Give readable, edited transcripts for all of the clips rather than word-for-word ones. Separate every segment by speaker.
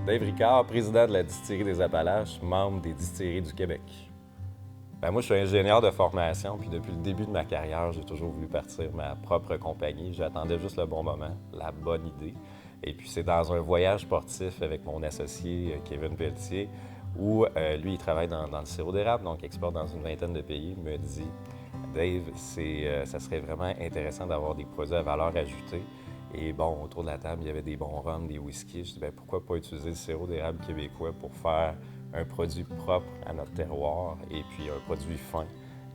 Speaker 1: Dave Ricard, président de la Distillerie des Appalaches, membre des Distilleries du Québec. Moi, je suis ingénieur de formation, puis depuis le début de ma carrière, j'ai toujours voulu partir ma propre compagnie. J'attendais juste le bon moment, la bonne idée. Et puis, c'est dans un voyage sportif avec mon associé Kevin Pelletier, où lui, il travaille dans le sirop d'érable, donc exporte dans une vingtaine de pays. Il me dit, Dave, ça serait vraiment intéressant d'avoir des produits à valeur ajoutée. Et bon, autour de la table, il y avait des bons rhums, des whiskies. Je dis, bien, pourquoi pas utiliser le sirop d'érable québécois pour faire un produit propre à notre terroir et puis un produit fin.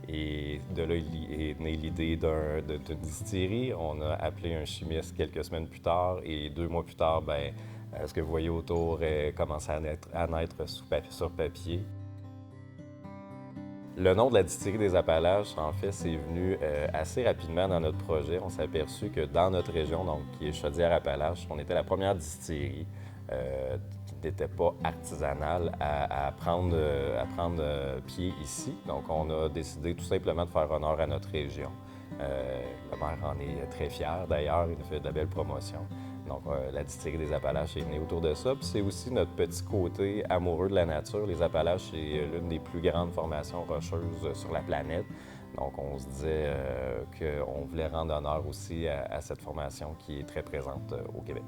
Speaker 1: Et de là est née l'idée d'une distillerie. On a appelé un chimiste quelques semaines plus tard et 2 mois plus tard, bien, ce que vous voyez autour commençait à naître sur papier. Le nom de la distillerie des Appalaches, en fait, c'est venu assez rapidement dans notre projet. On s'est aperçu que dans notre région, donc qui est Chaudière-Appalaches, on était la première distillerie qui n'était pas artisanale à prendre pied ici. Donc, on a décidé tout simplement de faire honneur à notre région. Le maire en est très fier, d'ailleurs, il a fait de la belle promotion. Donc, la distillerie des Appalaches est née autour de ça. Puis c'est aussi notre petit côté amoureux de la nature. Les Appalaches, c'est l'une des plus grandes formations rocheuses sur la planète. Donc, on se disait qu'on voulait rendre honneur aussi à cette formation qui est très présente au Québec.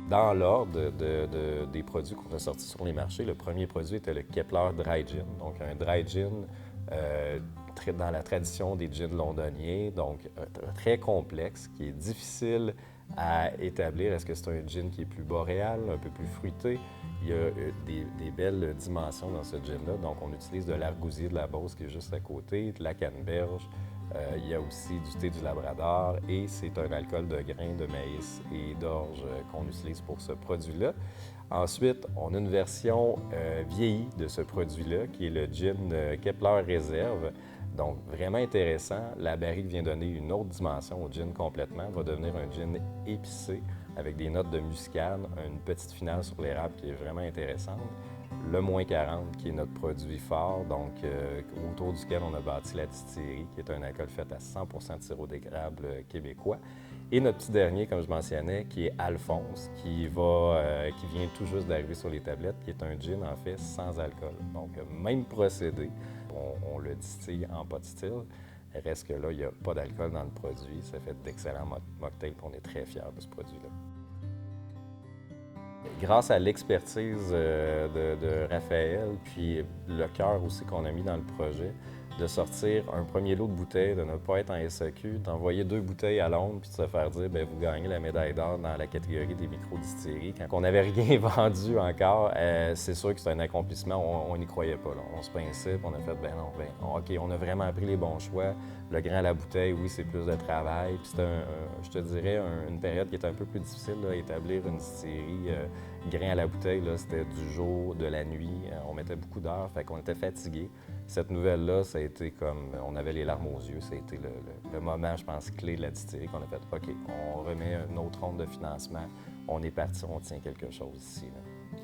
Speaker 1: Dans l'ordre des produits qu'on a sortis sur les marchés, le premier produit était le Kepler Dry Gin. Donc, un dry gin dans la tradition des gins londoniens, donc très complexe, qui est difficile à établir. Est-ce que c'est un gin qui est plus boréal, un peu plus fruité? Il y a des belles dimensions dans ce gin-là. Donc, on utilise de l'argousier de la Beauce qui est juste à côté, de la canneberge. Il y a aussi du thé du Labrador et c'est un alcool de grains de maïs et d'orge qu'on utilise pour ce produit-là. Ensuite, on a une version vieillie de ce produit-là qui est le gin Kepler Réserve. Donc, vraiment intéressant. La barrique vient donner une autre dimension au gin complètement. Va devenir un gin épicé avec des notes de muscade, une petite finale sur l'érable qui est vraiment intéressante. Le moins 40 qui est notre produit phare, donc autour duquel on a bâti la distillerie, qui est un alcool fait à 100% de sirop d'érable québécois. Et notre petit dernier, comme je mentionnais, qui est Alphonse, qui vient tout juste d'arriver sur les tablettes, qui est un gin en fait sans alcool. Donc, même procédé, on le distille en pot still. Reste que là, il n'y a pas d'alcool dans le produit. Ça fait d'excellents mocktails, on est très fiers de ce produit-là. Grâce à l'expertise de Raphaël, puis le cœur aussi qu'on a mis dans le projet, de sortir un premier lot de bouteilles, de ne pas être en SAQ, d'envoyer 2 bouteilles à Londres, puis de se faire dire bien, vous gagnez la médaille d'or dans la catégorie des micro-distilleries. Quand on n'avait rien vendu encore, c'est sûr que c'est un accomplissement, on n'y croyait pas. Là. On se pinçait, puis on a fait ben non, OK, on a vraiment pris les bons choix. Le grain à la bouteille, oui, c'est plus de travail. Puis c'était, je te dirais, une période qui était un peu plus difficile, là, établir une distillerie. Grain à la bouteille, là, c'était du jour, de la nuit. On mettait beaucoup d'heures, fait qu'on était fatigués. Cette nouvelle-là, ça a été comme... On avait les larmes aux yeux. Ça a été le moment, je pense, clé de la distillerie qu'on a fait. OK, on remet une autre ronde de financement. On est parti, on tient quelque chose ici. Là.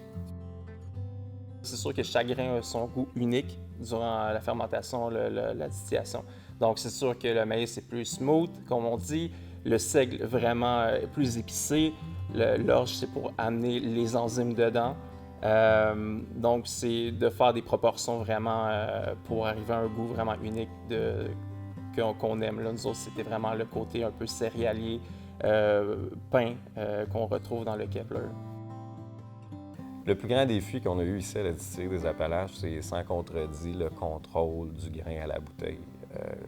Speaker 2: C'est sûr que chaque grain a son goût unique durant la fermentation, la distillation. Donc, c'est sûr que le maïs est plus smooth, comme on dit. Le seigle, vraiment plus épicé. L'orge, c'est pour amener les enzymes dedans. Donc, c'est de faire des proportions vraiment pour arriver à un goût vraiment unique qu'on aime. Là, nous autres, c'était vraiment le côté un peu céréalier, pain qu'on retrouve dans le Kepler.
Speaker 1: Le plus grand défi qu'on a eu ici à la distillerie des Appalaches, c'est sans contredit le contrôle du grain à la bouteille.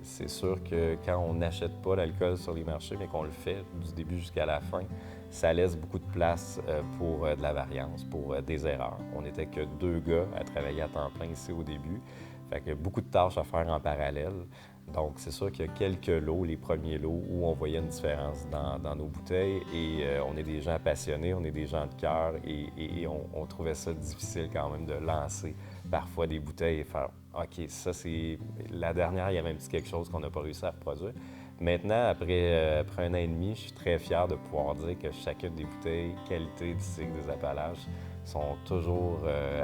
Speaker 1: C'est sûr que quand on n'achète pas l'alcool sur les marchés, mais qu'on le fait du début jusqu'à la fin, ça laisse beaucoup de place pour de la variance, pour des erreurs. On n'était que 2 gars à travailler à temps plein ici au début. Fait qu'il y a beaucoup de tâches à faire en parallèle. Donc, c'est sûr qu'il y a quelques lots, les premiers lots, où on voyait une différence dans nos bouteilles. Et on est des gens passionnés, on est des gens de cœur et on trouvait ça difficile quand même de lancer parfois des bouteilles et faire « OK, ça c'est... » La dernière, il y avait un petit quelque chose qu'on n'a pas réussi à reproduire. Maintenant, après 1 an et demi, je suis très fier de pouvoir dire que chacune des bouteilles qualité du cycle des Appalaches sont toujours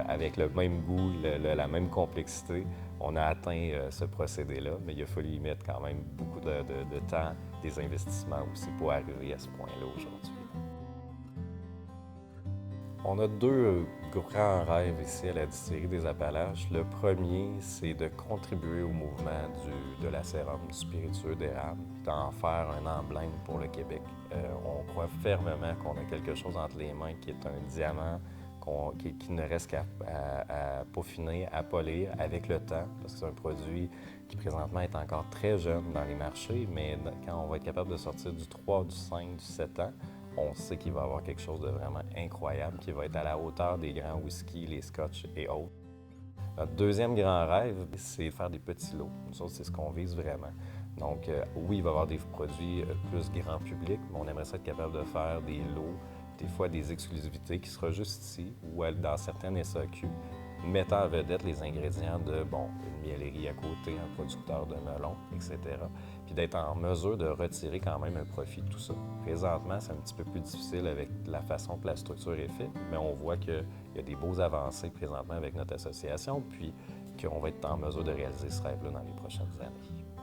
Speaker 1: avec le même goût, la même complexité. On a atteint ce procédé-là, mais il a fallu y mettre quand même beaucoup de temps, des investissements aussi pour arriver à ce point-là aujourd'hui. On a deux grands rêves ici à la distillerie des Appalaches. Le premier, c'est de contribuer au mouvement de la sérum, du spiritueux d'érable, d'en faire un emblème pour le Québec. On croit fermement qu'on a quelque chose entre les mains qui est un diamant qui ne reste qu'à peaufiner, à polir avec le temps, parce que c'est un produit qui présentement est encore très jeune dans les marchés, mais quand on va être capable de sortir du 3, du 5, du 7 ans, on sait qu'il va y avoir quelque chose de vraiment incroyable qui va être à la hauteur des grands whiskies, les scotch et autres. Notre deuxième grand rêve, c'est faire des petits lots. Nous autres, c'est ce qu'on vise vraiment. Donc, oui, il va y avoir des produits plus grand public, mais on aimerait ça être capable de faire des lots, des fois des exclusivités qui sera juste ici ou dans certaines SAQ, mettant en vedette les ingrédients de, une miellerie à côté, un producteur de melon, etc. Puis d'être en mesure de retirer quand même un profit de tout ça. Présentement, c'est un petit peu plus difficile avec la façon que la structure est faite, mais on voit qu'il y a des beaux avancées présentement avec notre association, puis qu'on va être en mesure de réaliser ce rêve-là dans les prochaines années.